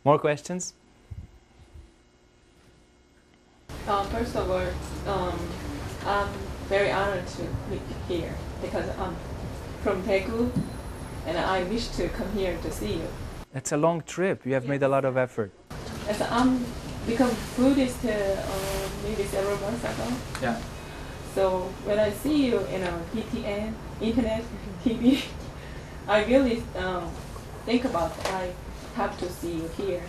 More questions? First of all, I'm very honored to meet you here because I'm from Daegu and I wish to come here to see you. It's a long trip. You have made a lot of effort. As I'm become Buddhist maybe several months ago. Yeah. So when I see you in a PTN, internet, TV, I really think about I have to see you here.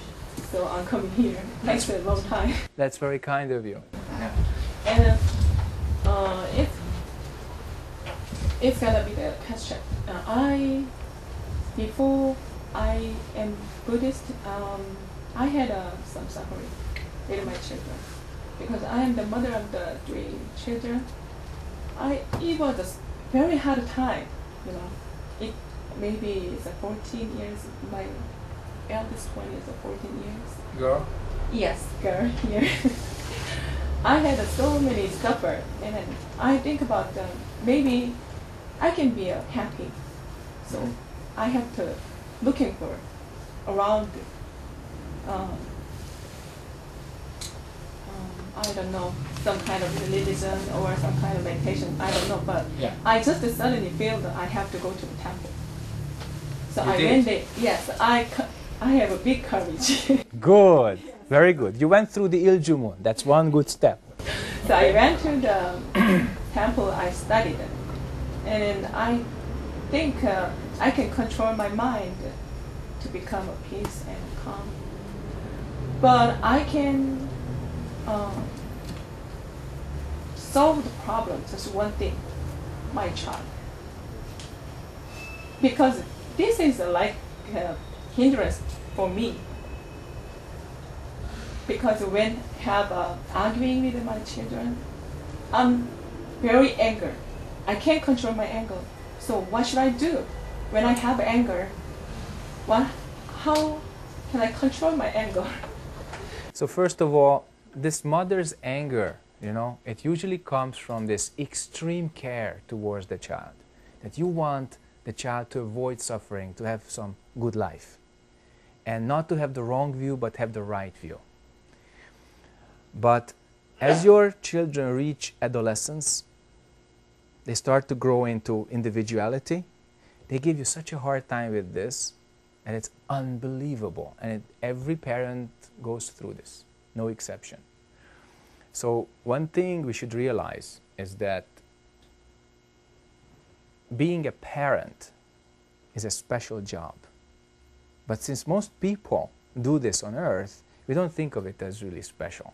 So I'm coming here. Takes a long time. That's very kind of you. Yeah. And it's gonna be the question. Before I am Buddhist, I had some suffering with my children because I am the mother of the 3 children. It was a very hard time, you know. It maybe it's 14 years. My eldest one is 14 years. Girl? Yes, girl here. I had so many suffer, and then I think about maybe I can be happy. So I have to looking for around. I don't know, some kind of religion or some kind of meditation. I don't know, but yeah. I just suddenly feel that I have to go to the temple. So You I did? went there. Yes, I have a big courage. Good. Very good. You went through the Iljumun. That's one good step. So I went to the temple. I studied it, and then I think I can control my mind to become a peace and calm. But I can solve the problem. Just one thing, my child. Because this is like a hindrance for me. Because when I have arguing with my children, I'm very angry. I can't control my anger. So what should I do when I have anger? How can I control my anger? So first of all, this mother's anger, you know, it usually comes from this extreme care towards the child. That you want the child to avoid suffering, to have some good life. And not to have the wrong view, but have the right view. But as your children reach adolescence, they start to grow into individuality. They give you such a hard time with this, and it's unbelievable. And every parent goes through this, no exception. So one thing we should realize is that being a parent is a special job. But since most people do this on earth, we don't think of it as really special.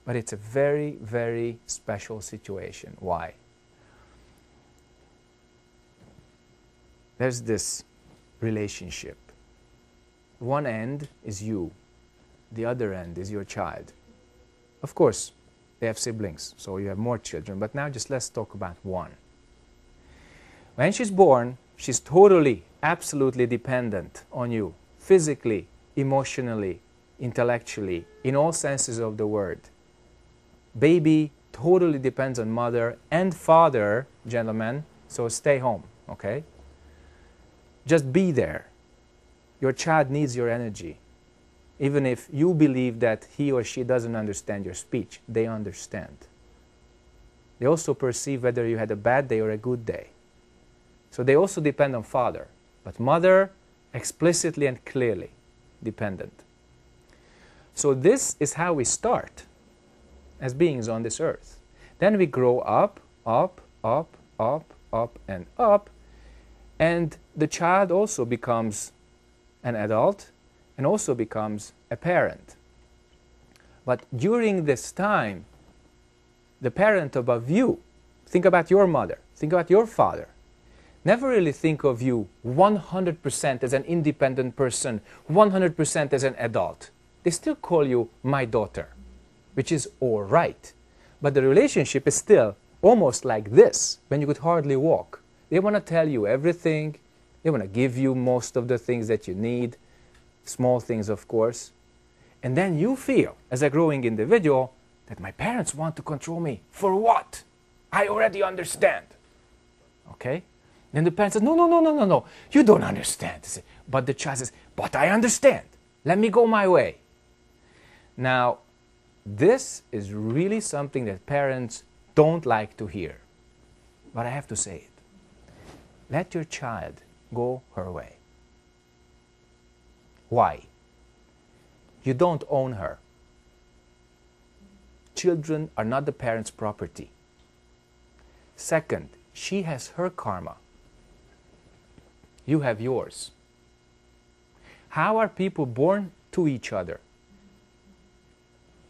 But it's a very, very special situation. Why? There's this relationship. One end is you. The other end is your child. Of course, they have siblings, so you have more children. But now just let's talk about one. When she's born, she's totally, absolutely dependent on you. Physically, emotionally, intellectually, in all senses of the word. Baby totally depends on mother and father, gentlemen, so stay home, okay? Just be there. Your child needs your energy. Even if you believe that he or she doesn't understand your speech, they understand. They also perceive whether you had a bad day or a good day. So they also depend on father, but mother explicitly and clearly dependent. So this is how we start as beings on this earth. Then we grow up, up, up, up, up, and up, and the child also becomes an adult and also becomes a parent. But during this time, the parent above you, think about your mother, think about your father, never really think of you 100% as an independent person, 100% as an adult. They still call you my daughter, which is all right. But the relationship is still almost like this, when you could hardly walk. They want to tell you everything. They want to give you most of the things that you need, small things, of course. And then you feel, as a growing individual, that my parents want to control me. For what? I already understand. Okay? Then the parent says, no, no, no, no, no, no. You don't understand. But the child says, but I understand. Let me go my way. Now, this is really something that parents don't like to hear. But I have to say it. Let your child go her way. Why? You don't own her. Children are not the parents' property. Second, she has her karma. You have yours. How are people born to each other?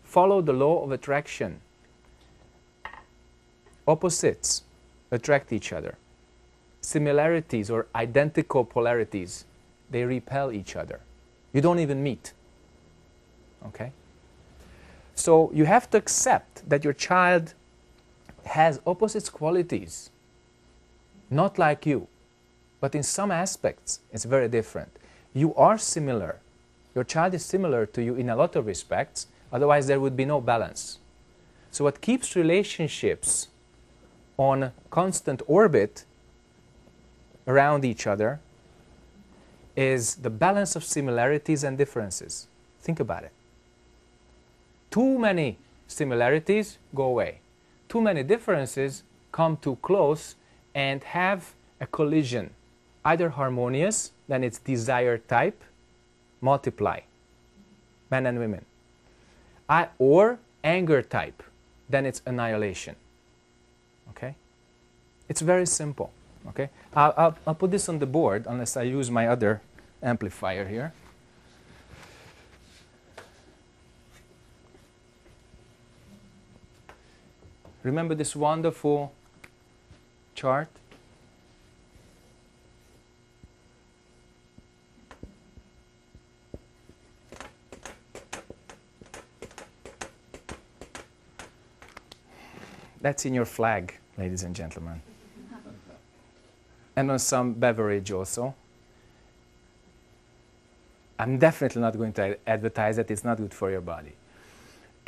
Follow the law of attraction. Opposites attract each other. Similarities or identical polarities, they repel each other. You don't even meet. Okay? So you have to accept that your child has opposite qualities. Not like you, but in some aspects it's very different. You are similar. Your child is similar to you in a lot of respects, otherwise there would be no balance. So what keeps relationships on constant orbit around each other is the balance of similarities and differences. Think about it. Too many similarities go away. Too many differences come too close and have a collision. Either harmonious, then it's desire type, multiply, men and women. Or anger type, then it's annihilation. Okay? It's very simple. Okay? I'll put this on the board unless I use my other amplifier here. Remember this wonderful chart? That's in your flag, ladies and gentlemen. And on some beverage also. I'm definitely not going to advertise that. It's not good for your body.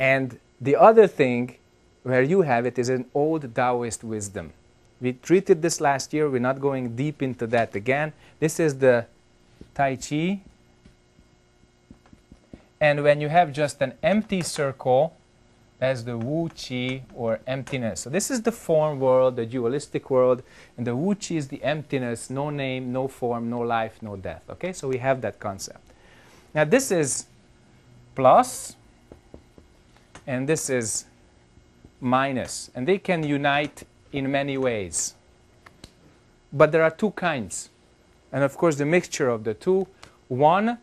And the other thing where you have it is an old Taoist wisdom. We treated this last year. We're not going deep into that again. This is the Tai Chi. And when you have just an empty circle, as the Wu Chi or emptiness. So this is the form world, the dualistic world, and the Wu Chi is the emptiness, no name, no form, no life, no death. Okay, so we have that concept. Now this is plus, and this is minus, and they can unite in many ways. But there are two kinds, and of course the mixture of the two. One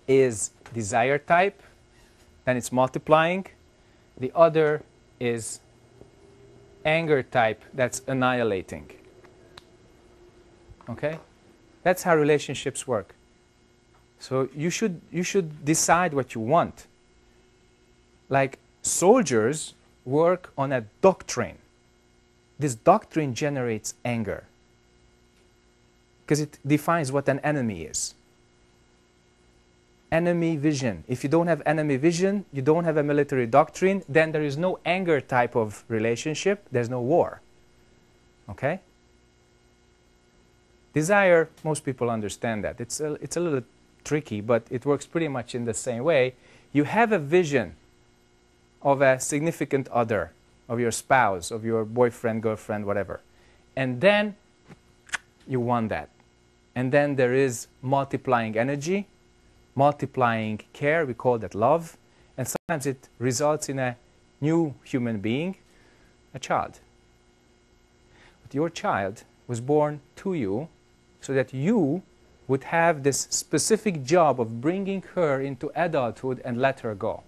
is desire type, and it's multiplying. The other is anger type, that's annihilating. Okay? That's how relationships work. So you should decide what you want. Like soldiers work on a doctrine. This doctrine generates anger because it defines what an enemy is. Enemy vision. If you don't have enemy vision, you don't have a military doctrine, then there is no anger type of relationship, there's no war. Okay? Desire, most people understand that. It's a little tricky, but it works pretty much in the same way. You have a vision of a significant other, of your spouse, of your boyfriend, girlfriend, whatever. And then you want that. And then there is multiplying energy, multiplying care, we call that love, and sometimes it results in a new human being, a child. But your child was born to you so that you would have this specific job of bringing her into adulthood and let her go.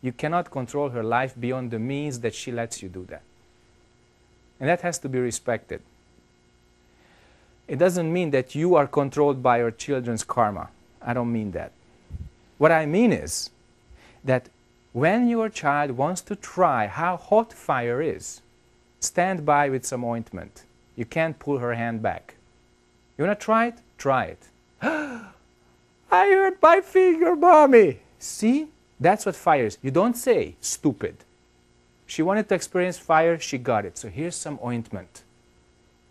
You cannot control her life beyond the means that she lets you do that. And that has to be respected. It doesn't mean that you are controlled by your children's karma. I don't mean that. What I mean is that when your child wants to try how hot fire is, stand by with some ointment. You can't pull her hand back. You want to try it? Try it. I hurt my finger, mommy. See? That's what fire is. You don't say, stupid. She wanted to experience fire, she got it. So here's some ointment.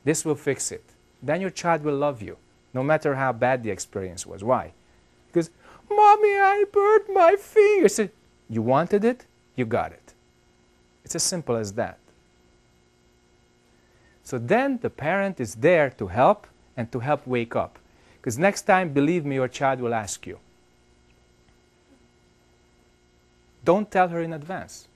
This will fix it. Then your child will love you, no matter how bad the experience was. Why? Because, Mommy, I burnt my finger. So, you wanted it, you got it. It's as simple as that. So then the parent is there to help and to help wake up. Because next time, believe me, your child will ask you. Don't tell her in advance.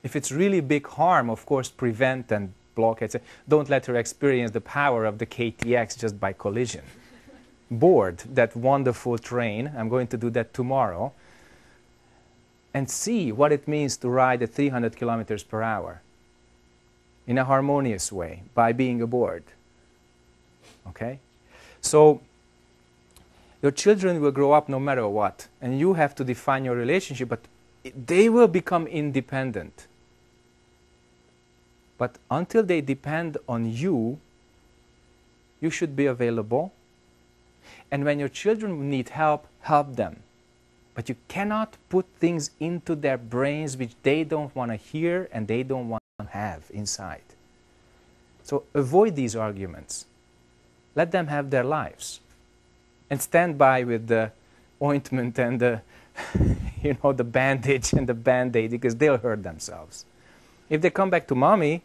If it's really big harm, of course, prevent and block it. Don't let her experience the power of the KTX just by collision. Board that wonderful train. I'm going to do that tomorrow. And see what it means to ride at 300 kilometers per hour in a harmonious way by being aboard. Okay? So your children will grow up no matter what, and you have to define your relationship, but they will become independent. But until they depend on you, you should be available. And when your children need help, help them. But you cannot put things into their brains which they don't want to hear and they don't want to have inside. So avoid these arguments. Let them have their lives. And stand by with the ointment and the, the bandage and the band-aid, because they'll hurt themselves. If they come back to mommy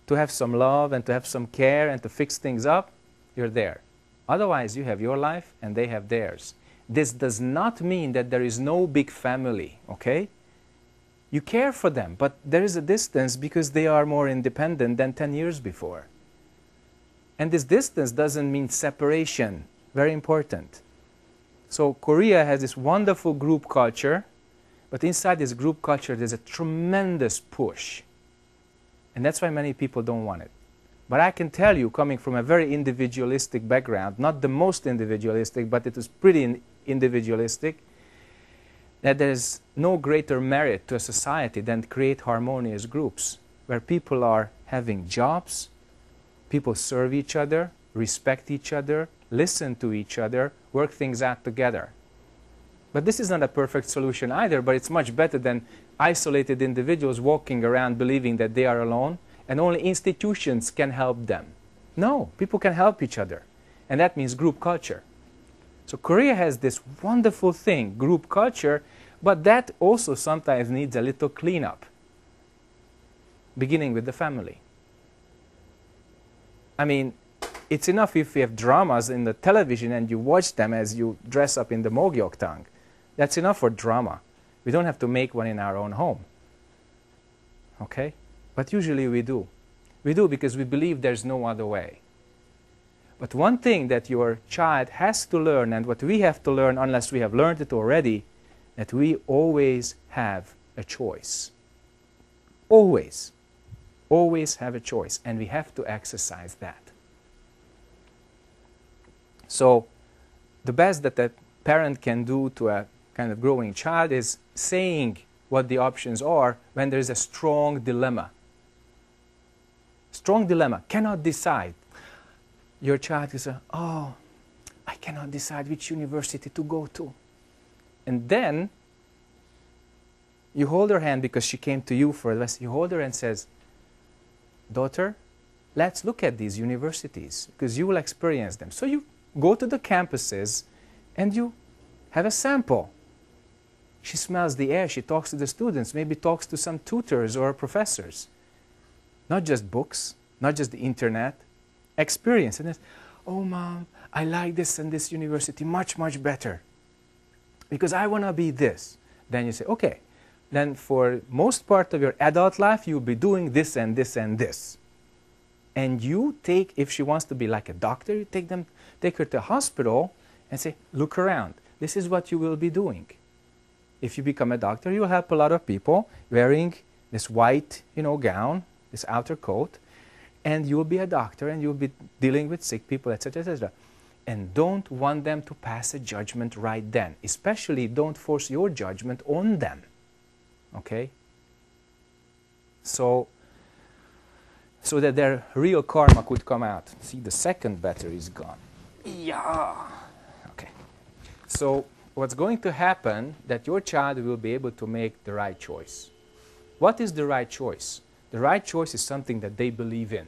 to have some love and to have some care and to fix things up, you're there. Otherwise, you have your life and they have theirs. This does not mean that there is no big family, okay? You care for them, but there is a distance because they are more independent than 10 years before. And this distance doesn't mean separation. Very important. So Korea has this wonderful group culture, but inside this group culture there's a tremendous push. And that's why many people don't want it. But I can tell you, coming from a very individualistic background, not the most individualistic, but it is pretty individualistic, that there's no greater merit to a society than to create harmonious groups where people are having jobs, people serve each other, respect each other, listen to each other, work things out together. But this is not a perfect solution either, but it's much better than isolated individuals walking around believing that they are alone and only institutions can help them. No, people can help each other. And that means group culture. So Korea has this wonderful thing, group culture, but that also sometimes needs a little cleanup, beginning with the family. I mean, it's enough if you have dramas in the television and you watch them as you dress up in the Mogyoktang. That's enough for drama. We don't have to make one in our own home. Okay? But usually we do. We do because we believe there's no other way. But one thing that your child has to learn, and what we have to learn unless we have learned it already, that we always have a choice. Always. Always have a choice. And we have to exercise that. So the best that a parent can do to a kind of growing child is saying what the options are when there is a strong dilemma. Strong dilemma, cannot decide. Your child is, oh, I cannot decide which university to go to. And then you hold her hand because she came to you for advice. You hold her and says, daughter, let's look at these universities because you will experience them. So you go to the campuses and you have a sample. She smells the air, she talks to the students, maybe talks to some tutors or professors. Not just books, not just the internet. Experience. And then, oh mom, I like this and this university much, much better because I want to be this. Then you say, okay, then for most part of your adult life, you'll be doing this and this and this. And you take, if she wants to be like a doctor, you take her to a hospital and say, look around. This is what you will be doing. If you become a doctor, you'll help a lot of people wearing this white, gown, this outer coat, and you'll be a doctor and you'll be dealing with sick people, etc., etc. And don't want them to pass a judgment right then. Especially don't force your judgment on them. Okay? So that their real karma could come out. See, the second battery is gone. Yeah. Okay. So what's going to happen that your child will be able to make the right choice. What is the right choice? The right choice is something that they believe in.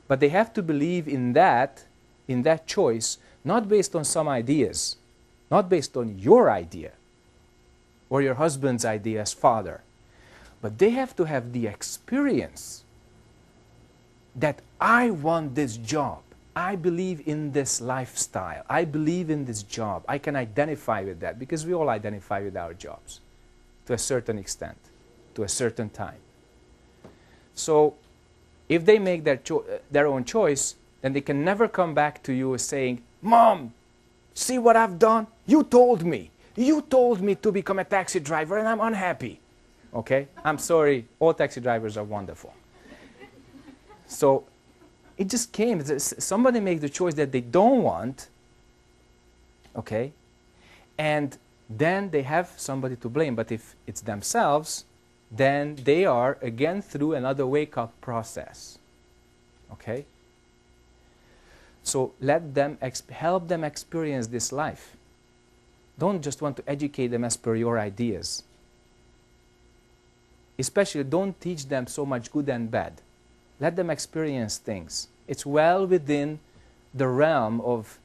But they have to believe in that choice, not based on some ideas, not based on your idea or your husband's idea as father, but they have to have the experience that I want this job. I believe in this lifestyle. I believe in this job. I can identify with that, because we all identify with our jobs to a certain extent, to a certain time. So if they make their own choice, then they can never come back to you saying, Mom, see what I've done? You told me. You told me to become a taxi driver and I'm unhappy. Okay? I'm sorry. All taxi drivers are wonderful. So it just came. Somebody makes the choice that they don't want. Okay? And then they have somebody to blame. But if it's themselves, then they are again through another wake-up process. Okay? So let them help them experience this life. Don't just want to educate them as per your ideas. Especially don't teach them so much good and bad. Let them experience things. It's well within the realm of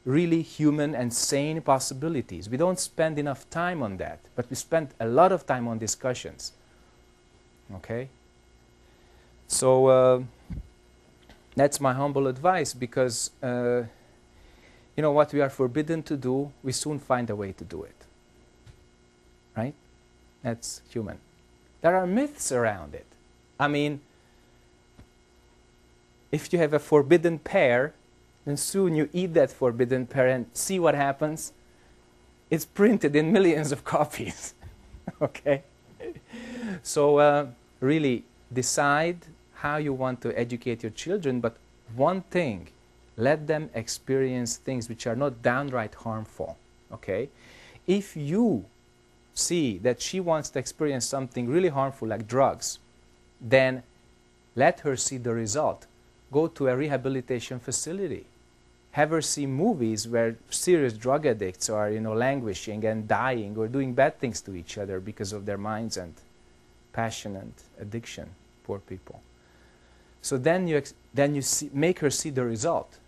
really human and sane possibilities. We don't spend enough time on that, but we spend a lot of time on discussions. Okay? So that's my humble advice, because you know what we are forbidden to do, we soon find a way to do it. Right? That's human. There are myths around it. I mean, if you have a forbidden pear, then soon you eat that forbidden pear and see what happens. It's printed in millions of copies. Okay? So really decide how you want to educate your children, but one thing, let them experience things which are not downright harmful. Okay? If you see that she wants to experience something really harmful like drugs, then let her see the result. Go to a rehabilitation facility. Have her see movies where serious drug addicts are, languishing and dying or doing bad things to each other because of their minds and passion and addiction. Poor people. So then you make her see the result.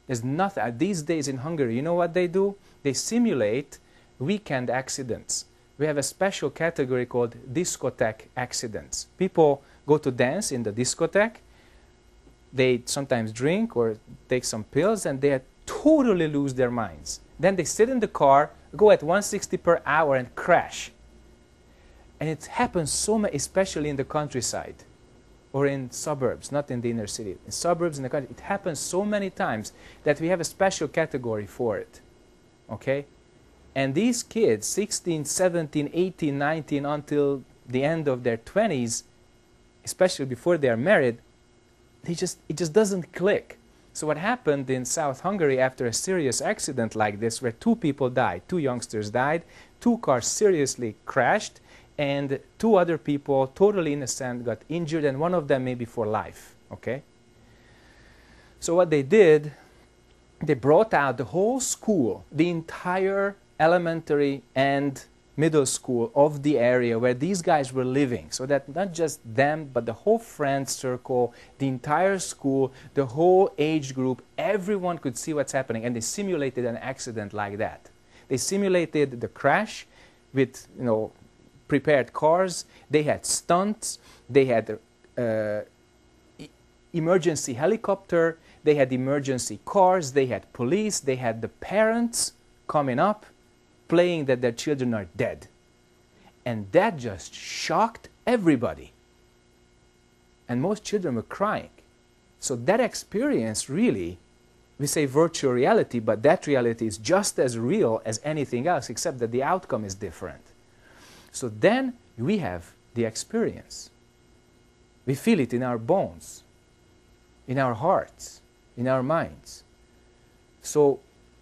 There's nothing. These days in Hungary, you know what they do? They simulate weekend accidents. We have a special category called discotheque accidents. People go to dance in the discotheque. They sometimes drink or take some pills, and they totally lose their minds. Then they sit in the car, go at 160 per hour and crash. And it happens so much, especially in the countryside or in suburbs, not in the inner city. In suburbs, in the country, it happens so many times that we have a special category for it. Okay? And these kids, 16, 17, 18, 19, until the end of their 20s, especially before they are married, it just doesn't click. So what happened in South Hungary after a serious accident like this, where 2 people died, 2 youngsters died, 2 cars seriously crashed, and 2 other people, totally innocent, got injured, and one of them maybe for life. Okay? So what they did, they brought out the whole school, the entire elementary and middle school of the area where these guys were living, so that not just them, but the whole friend circle, the entire school, the whole age group, everyone could see what's happening, and they simulated an accident like that. They simulated the crash with, prepared cars. They had stunts. They had emergency helicopter. They had emergency cars. They had police. They had the parents coming up, playing that their children are dead. And that just shocked everybody. And most children were crying. So that experience really, we say virtual reality, but that reality is just as real as anything else, except that the outcome is different. So then we have the experience. We feel it in our bones, in our hearts, in our minds. So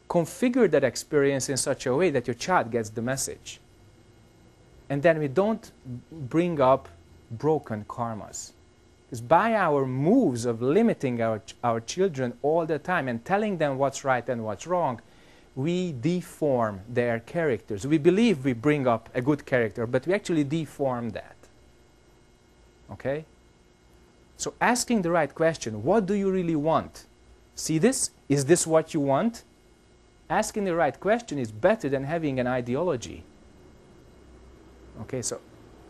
configure that experience in such a way that your child gets the message. And then we don't bring up broken karmas. Because by our moves of limiting our children all the time and telling them what's right and what's wrong, we deform their characters. We believe we bring up a good character, but we actually deform that. Okay? So asking the right question, what do you really want? See this? Is this what you want? asking the right question is better than having an ideology. Okay, so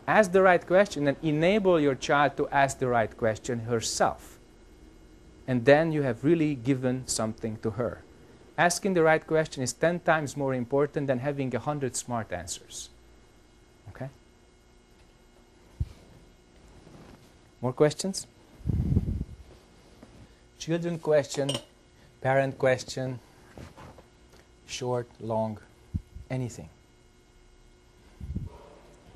ask the right question and enable your child to ask the right question herself. And then you have really given something to her. Asking the right question is 10 times more important than having 100 smart answers. Okay? More questions? Children question, parent question, short, long, anything.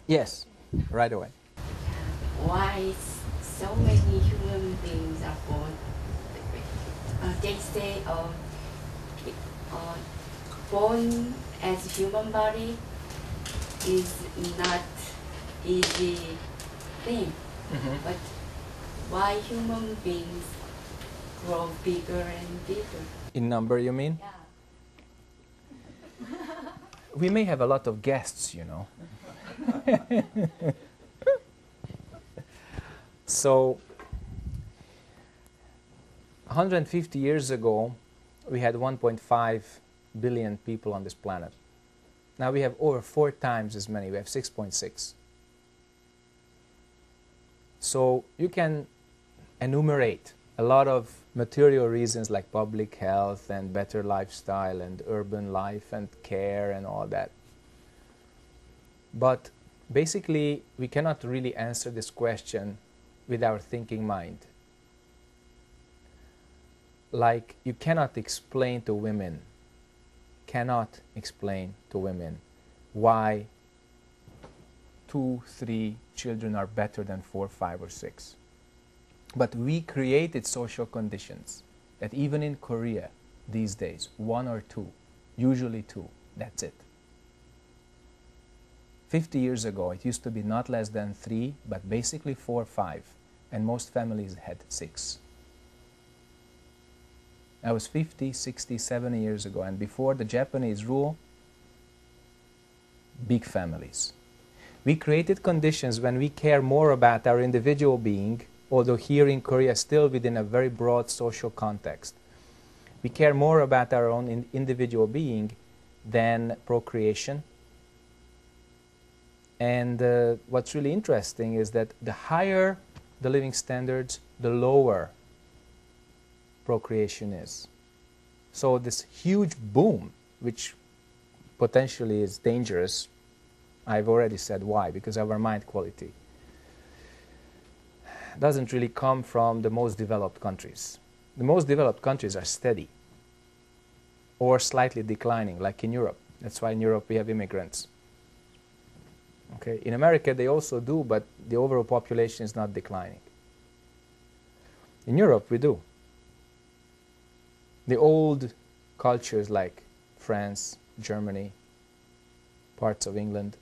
Yes, right away. Why so many human beings are born? They say born as human body is not easy thing, but why human beings grow bigger and bigger? In number, you mean? Yeah. We may have a lot of guests, you know. So, 150 years ago, we had 1.5 billion people on this planet. Now we have over 4 times as many. We have 6.6. So you can enumerate a lot of material reasons like public health and better lifestyle and urban life and care and all that. But basically, we cannot really answer this question with our thinking mind. Like, you cannot explain to women why 2, 3 children are better than 4, 5, or 6. But we created social conditions that even in Korea these days, 1 or 2, usually 2, that's it. 50 years ago, it used to be not less than 3, but basically 4, 5, and most families had 6. That was 50, 60, 70 years ago, and before the Japanese rule, big families. We created conditions when we care more about our individual being, although here in Korea still within a very broad social context. We care more about our own individual being than procreation. And what's really interesting is that the higher the living standards, the lower procreation is. So this huge boom, which potentially is dangerous, I've already said why, because of our mind quality, doesn't really come from the most developed countries. The most developed countries are steady or slightly declining, like in Europe. That's why in Europe we have immigrants. Okay. In America they also do, but the overall population is not declining. In Europe we do. The old cultures like France, Germany, parts of England,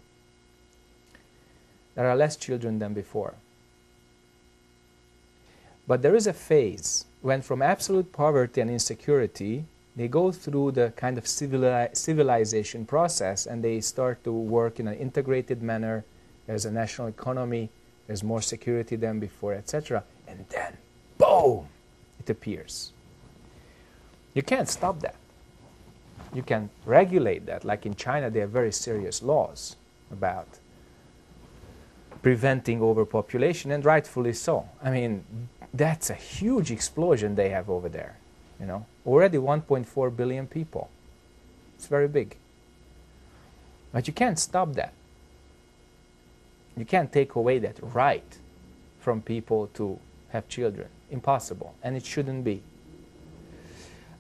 there are less children than before. But there is a phase when from absolute poverty and insecurity they go through the kind of civilization process and they start to work in an integrated manner. There's a national economy, there's more security than before, etc. And then, boom, it appears. You can't stop that. You can regulate that. Like in China, they have very serious laws about preventing overpopulation, and rightfully so. I mean, that's a huge explosion they have over there. You know, already 1.4 billion people. It's very big. But you can't stop that. You can't take away that right from people to have children. Impossible. And it shouldn't be.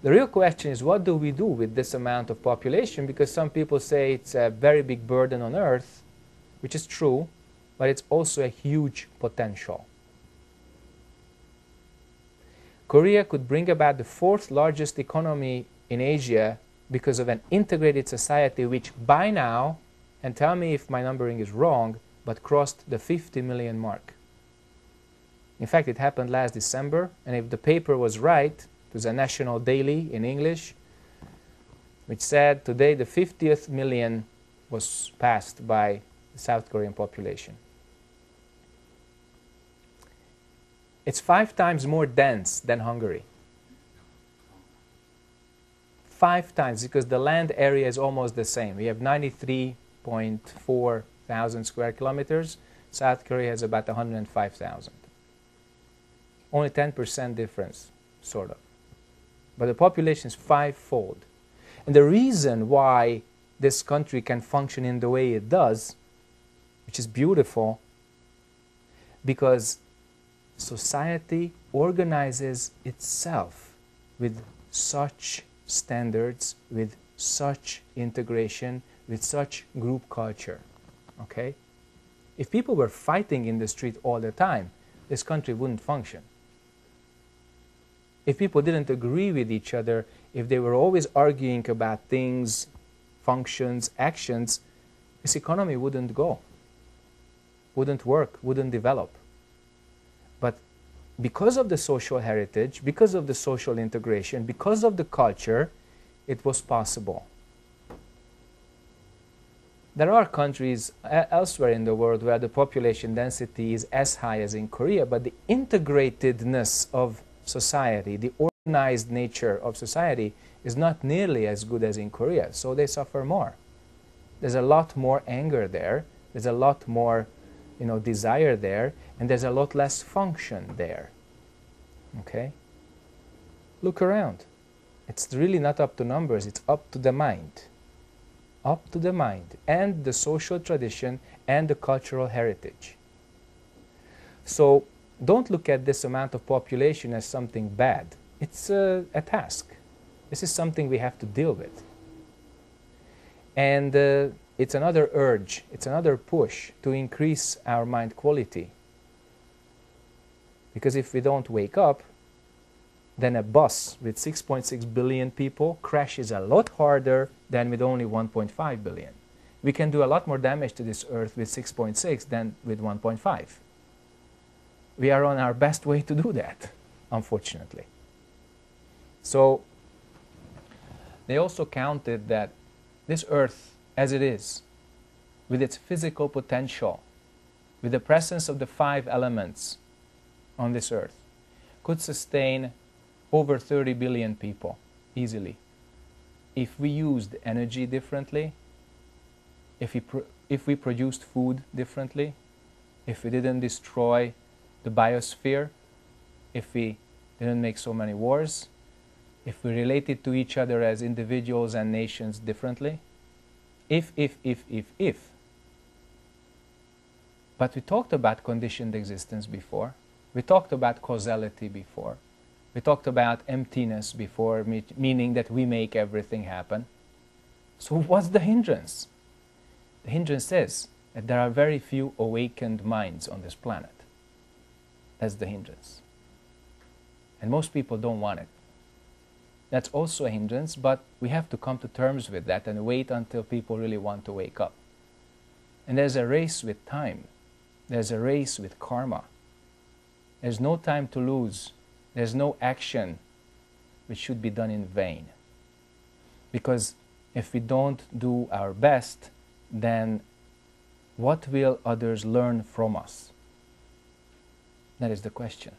The real question is, what do we do with this amount of population? Because some people say it's a very big burden on Earth, which is true, but it's also a huge potential. Korea could bring about the 4th largest economy in Asia because of an integrated society which by now, and tell me if my numbering is wrong, but crossed the 50 million mark. In fact, it happened last December, and if the paper was right, it was a national daily in English, which said today the 50th million was passed by the South Korean population. It's 5 times more dense than Hungary. 5 times, because the land area is almost the same. We have 93.4 thousand square kilometers. South Korea has about 105,000. Only 10% difference, sort of. But the population is 5-fold. And the reason why this country can function in the way it does, which is beautiful, because society organizes itself with such standards, with such integration, with such group culture. Okay? If people were fighting in the street all the time, this country wouldn't function. If people didn't agree with each other, if they were always arguing about things, functions, actions, this economy wouldn't go, wouldn't work, wouldn't develop. But because of the social heritage, because of the social integration, because of the culture, it was possible. There are countries elsewhere in the world where the population density is as high as in Korea, but the integratedness of society, the organized nature of society is not nearly as good as in Korea, so they suffer more. There's a lot more anger there, there's a lot more desire there, and there's a lot less function there. Okay? Look around. It's really not up to numbers, it's up to the mind. Up to the mind and the social tradition and the cultural heritage. So don't look at this amount of population as something bad. It's a task. This is something we have to deal with. And it's another urge, it's another push to increase our mind quality. Because if we don't wake up, then a bus with 6.6 billion people crashes a lot harder than with only 1.5 billion. We can do a lot more damage to this earth with 6.6 than with 1.5. We are on our best way to do that, unfortunately. So they also counted that this earth as it is, with its physical potential, with the presence of the 5 elements on this earth, could sustain over 30 billion people easily. If we used energy differently, if we produced food differently, if we didn't destroy the biosphere, if we didn't make so many wars, if we related to each other as individuals and nations differently, if. But we talked about conditioned existence before. We talked about causality before. We talked about emptiness before, meaning that we make everything happen. So what's the hindrance? The hindrance is that there are very few awakened minds on this planet. That's the hindrance. And most people don't want it. That's also a hindrance, but we have to come to terms with that and wait until people really want to wake up. And there's a race with time. There's a race with karma. There's no time to lose. There's no action which should be done in vain. Because if we don't do our best, then what will others learn from us? That is the question.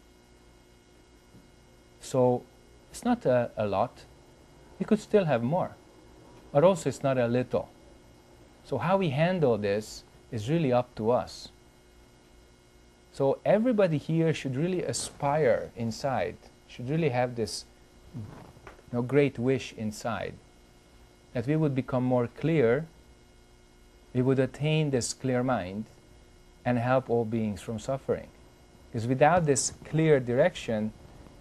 So it's not a lot. We could still have more. But also it's not a little. So how we handle this is really up to us. So everybody here should really aspire inside, should really have this great wish inside, that we would become more clear, we would attain this clear mind and help all beings from suffering. Because without this clear direction,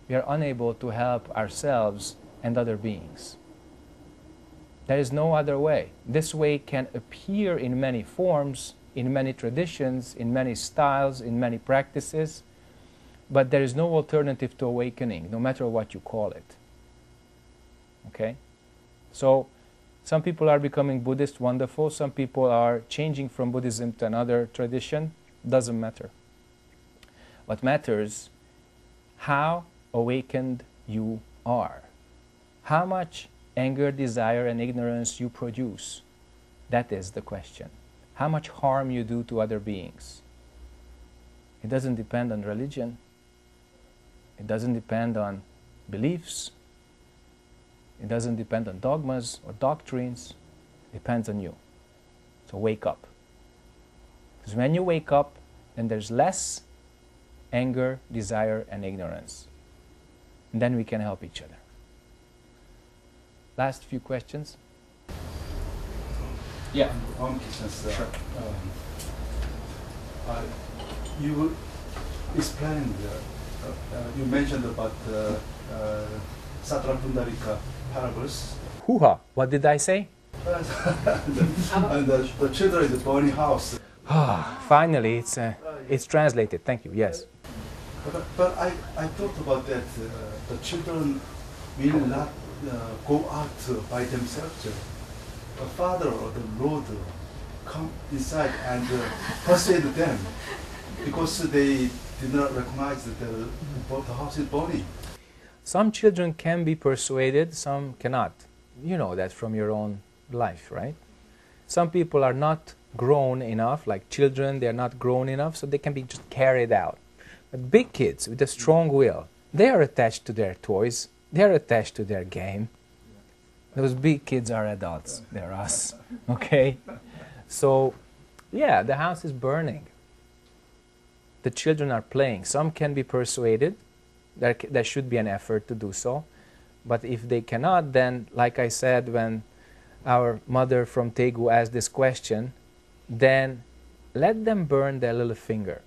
we are unable to help ourselves and other beings. There is no other way. This way can appear in many forms, in many traditions, in many styles, in many practices, but there is no alternative to awakening, no matter what you call it. Okay? So, some people are becoming Buddhist, wonderful. Some people are changing from Buddhism to another tradition. Doesn't matter. What matters, how awakened you are. How much anger, desire, and ignorance you produce. That is the question. How much harm you do to other beings. It doesn't depend on religion. It doesn't depend on beliefs. It doesn't depend on dogmas or doctrines. It depends on you. So wake up. Because when you wake up, then there's less anger, desire, and ignorance. And then we can help each other. Last few questions? Yeah. One question, sir. Sure. You explained, you mentioned about Satra Pundarika parables. Hoo-ha! What did I say? And the children in the burning house. Finally, it's translated. Thank you. Yes. But I thought about that. The children will not go out by themselves. The Father or the Lord come inside and persuade them because they did not recognize that the house is burning. Some children can be persuaded, some cannot. You know that from your own life, right? Some people are not grown enough, like children, they are not grown enough, so they can be just carried out. But big kids with a strong will, they are attached to their toys, they are attached to their game. Those big kids are adults, they're us, okay? So, yeah, the house is burning. The children are playing. Some can be persuaded, there should be an effort to do so. But if they cannot, then, like I said, when our mother from Daegu asked this question, then let them burn their little finger.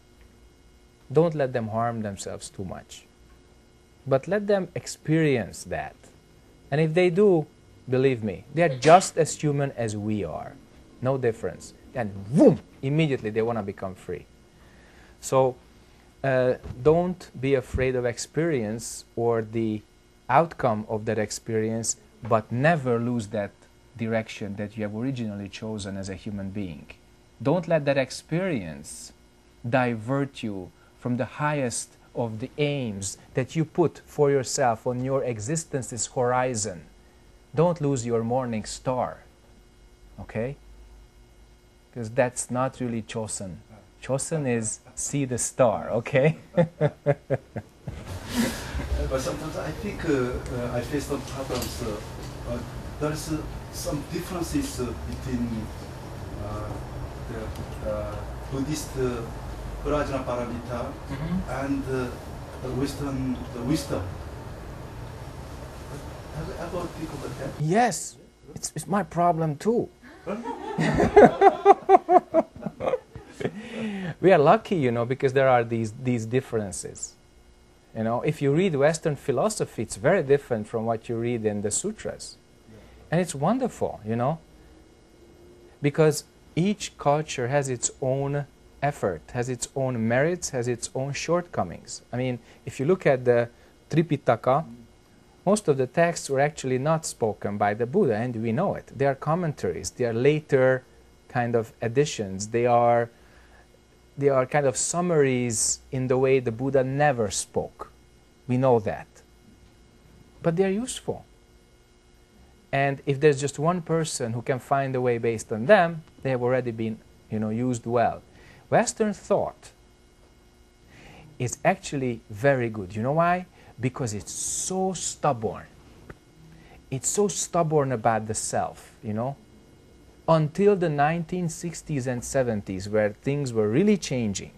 Don't let them harm themselves too much. But let them experience that. And if they do, believe me, they are just as human as we are. No difference. And boom, immediately they want to become free. So don't be afraid of experience or the outcome of that experience, but never lose that direction that you have originally chosen as a human being. Don't let that experience divert you from the highest of the aims that you put for yourself on your existence's horizon. Don't lose your morning star, okay? Because that's not really Chosen. Chosen is see the star, okay? But sometimes I think I face some problems. There is some differences between the Buddhist Prajna Paramita and the Western wisdom. Have you ever think about that? Yes, it's my problem too. We are lucky, you know, because there are these differences. You know, if you read Western philosophy, it's very different from what you read in the sutras. And it's wonderful, you know, because each culture has its own effort, has its own merits, has its own shortcomings. I mean, if you look at the Tripitaka, most of the texts were actually not spoken by the Buddha, and we know it. They are commentaries, they are later kind of additions, they are kind of summaries in the way the Buddha never spoke. We know that. But they are useful. And if there's just one person who can find a way based on them, they have already been, you know, used well. Western thought is actually very good. You know why? Because it's so stubborn. It's so stubborn about the self, you know. Until the 1960s and 70s, where things were really changing.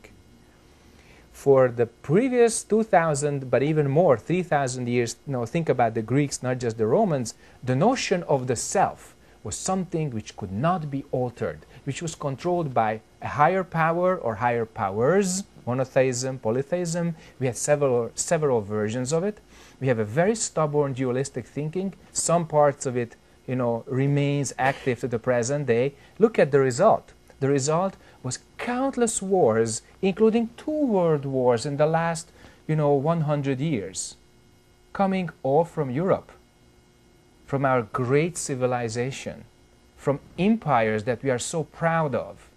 For the previous 2,000, but even more, 3,000 years, you know, think about the Greeks, not just the Romans, the notion of the self was something which could not be altered, which was controlled by a higher power or higher powers, monotheism, polytheism. We had several versions of it. We have a very stubborn dualistic thinking. Some parts of it, you know, remains active to the present day. Look at the result. The result was countless wars, including 2 world wars in the last, you know, 100 years, coming all from Europe, from our great civilization, from empires that we are so proud of.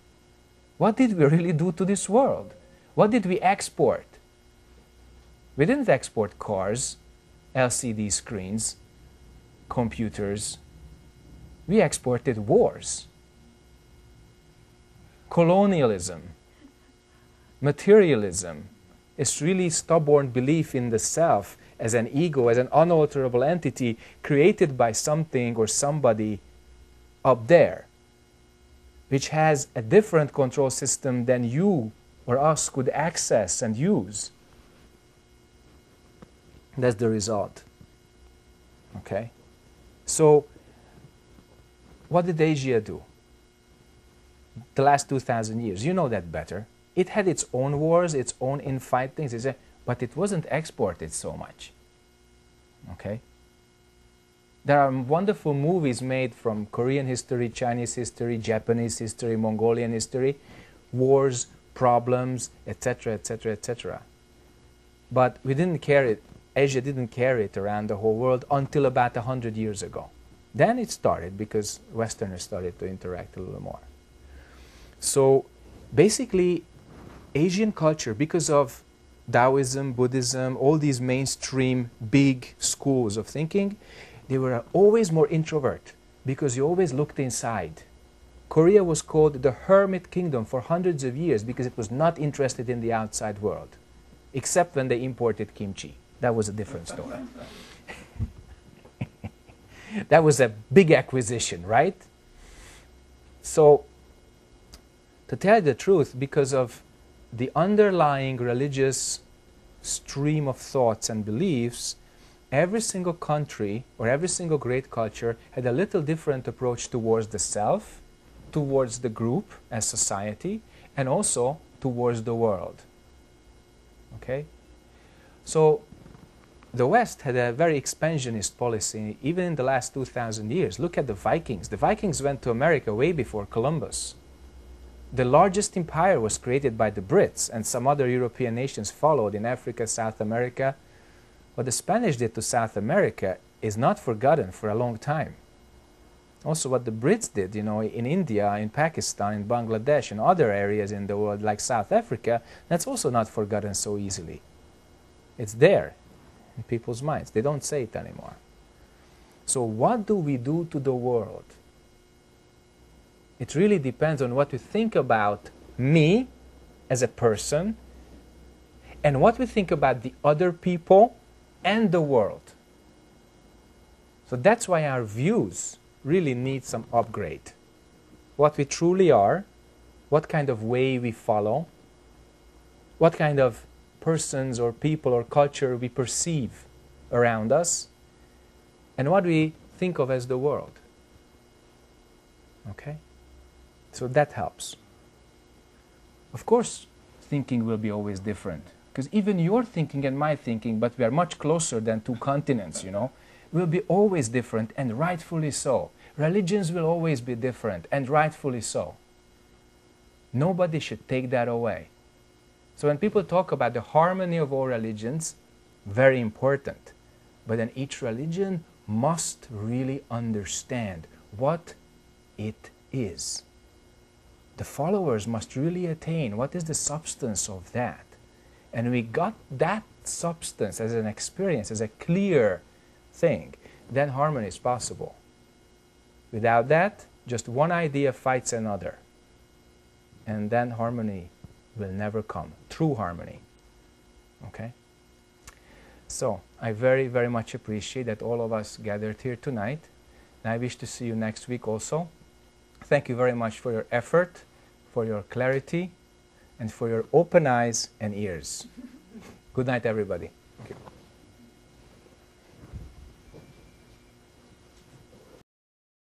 What did we really do to this world? What did we export? We didn't export cars, LCD screens, computers. We exported wars, colonialism, materialism. It's really stubborn belief in the self as an ego, as an unalterable entity created by something or somebody up there, which has a different control system than you or us could access and use. That's the result. Okay? So, what did Asia do? The last 2,000 years, you know that better. It had its own wars, its own infight things, but it wasn't exported so much. Okay? There are wonderful movies made from Korean history, Chinese history, Japanese history, Mongolian history, wars, problems, etc., etc., etc. But we didn't carry it, Asia didn't carry it around the whole world until about 100 years ago. Then it started because Westerners started to interact a little more. So basically, Asian culture, because of Taoism, Buddhism, all these mainstream big schools of thinking, they were always more introvert because you always looked inside. Korea was called the hermit kingdom for hundreds of years because it was not interested in the outside world, except when they imported kimchi. That was a different story. That was a big acquisition, right? So, to tell you the truth, because of the underlying religious stream of thoughts and beliefs, every single country or every single great culture had a little different approach towards the self, towards the group as society, and also towards the world. Okay? So, the West had a very expansionist policy even in the last 2,000 years. Look at the Vikings. The Vikings went to America way before Columbus. The largest empire was created by the Brits, and some other European nations followed in Africa, South America. What the Spanish did to South America is not forgotten for a long time. Also what the Brits did, in India, in Pakistan, in Bangladesh, and other areas in the world like South Africa, that's also not forgotten so easily. It's there in people's minds. They don't say it anymore. So what do we do to the world? It really depends on what we think about me as a person and what we think about the other people and the world. So that's why our views really need some upgrade. What we truly are, what kind of way we follow, what kind of persons or people or culture we perceive around us, and what we think of as the world. Okay? So that helps. Of course, thinking will be always different, because even your thinking and my thinking, but we are much closer than two continents, will be always different, and rightfully so. Religions will always be different, and rightfully so. Nobody should take that away. So when people talk about the harmony of all religions, very important. But then each religion must really understand what it is. The followers must really attain what is the substance of that. And we got that substance as an experience, as a clear thing, then harmony is possible. Without that, just one idea fights another. And then harmony will never come. True harmony. Okay? So, I very, very much appreciate that all of us gathered here tonight. And I wish to see you next week also. Thank you very much for your effort, for your clarity, and for your open eyes and ears. Good night, everybody. Thank you.